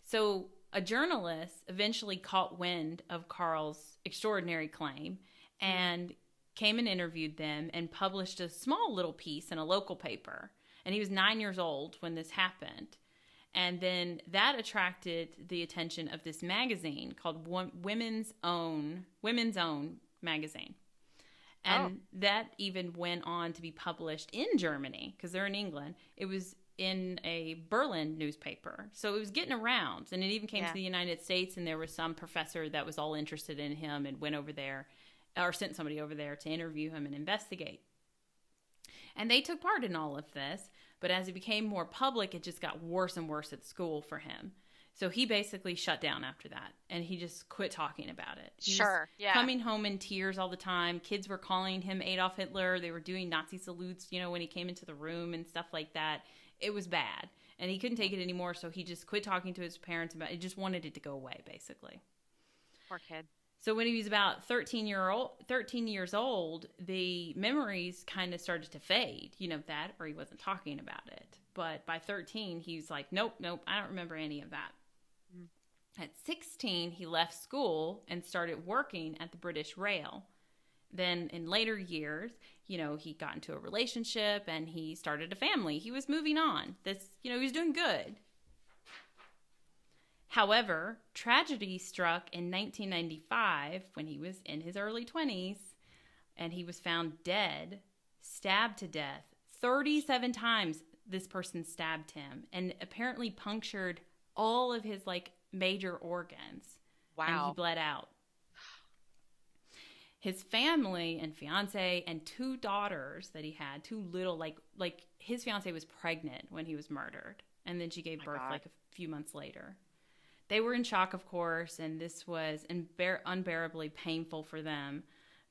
So a journalist eventually caught wind of Carl's extraordinary claim and came and interviewed them and published a small little piece in a local paper. And he was 9 years old when this happened. And then that attracted the attention of this magazine called Women's Own magazine. And that even went on to be published in Germany, because they're in England. It was in a Berlin newspaper. So it was getting around. And it even came to the United States, and there was some professor that was all interested in him and went over there, or sent somebody over there to interview him and investigate. And they took part in all of this. But as it became more public, it just got worse and worse at school for him. So he basically shut down after that, and he just quit talking about it. He was coming home in tears all the time. Kids were calling him Adolf Hitler. They were doing Nazi salutes, when he came into the room and stuff like that. It was bad, and he couldn't take it anymore, so he just quit talking to his parents about it. He just wanted it to go away, basically. Poor kid. So when he was about 13 years old, the memories kind of started to fade, that, or he wasn't talking about it. But by 13, he was like, nope, I don't remember any of that. At 16, he left school and started working at the British Rail. Then in later years, he got into a relationship and he started a family. He was moving on. He was doing good. However, tragedy struck in 1995 when he was in his early 20s, and he was found dead, stabbed to death. 37 times this person stabbed him and apparently punctured all of his major organs. Wow. And he bled out. His family and fiance and 2 daughters that he had, 2 little, like his fiance was pregnant when he was murdered, and then she gave birth a few months later. They were in shock, of course, and this was unbearably painful for them.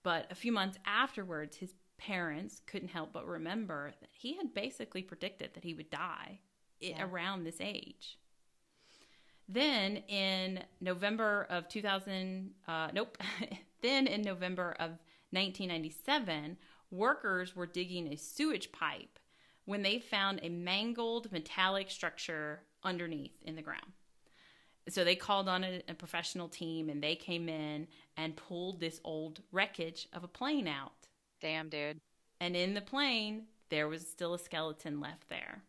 But a few months afterwards, his parents couldn't help but remember that he had basically predicted that he would die around this age. Then in November of 1997, workers were digging a sewage pipe when they found a mangled metallic structure underneath in the ground. So they called on a professional team, and they came in and pulled this old wreckage of a plane out. Damn, dude. And in the plane, there was still a skeleton left there.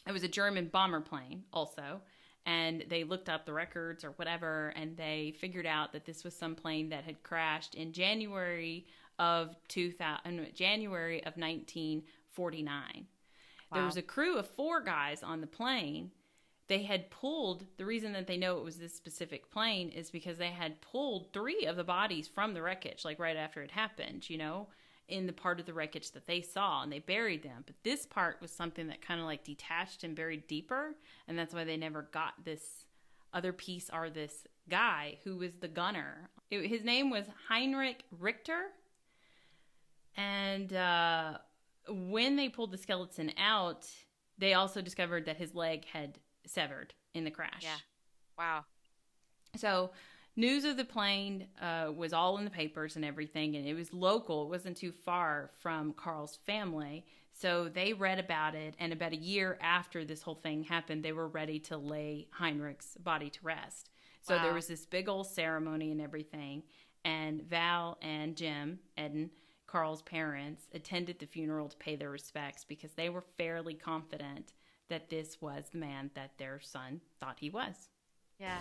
It was a German bomber plane also, and they looked up the records or whatever, and they figured out that this was some plane that had crashed in January of 1949. Wow. There was a crew of 4 guys on the plane. They had pulled, the reason that they know it was this specific plane is because they had pulled 3 of the bodies from the wreckage, right after it happened, in the part of the wreckage that they saw, and they buried them. But this part was something that kind of detached and buried deeper, and that's why they never got this other piece, or this guy who was the gunner. His name was Heinrich Richter, and when they pulled the skeleton out, they also discovered that his leg had severed in the crash. Yeah. Wow. So news of the plane was all in the papers and everything, and it was local. It wasn't too far from Carl's family. So they read about it, and about a year after this whole thing happened, they were ready to lay Heinrich's body to rest. So there was this big old ceremony and everything, and Val and Jim, Edon, Carl's parents, attended the funeral to pay their respects because they were fairly confident that this was the man that their son thought he was. Yeah.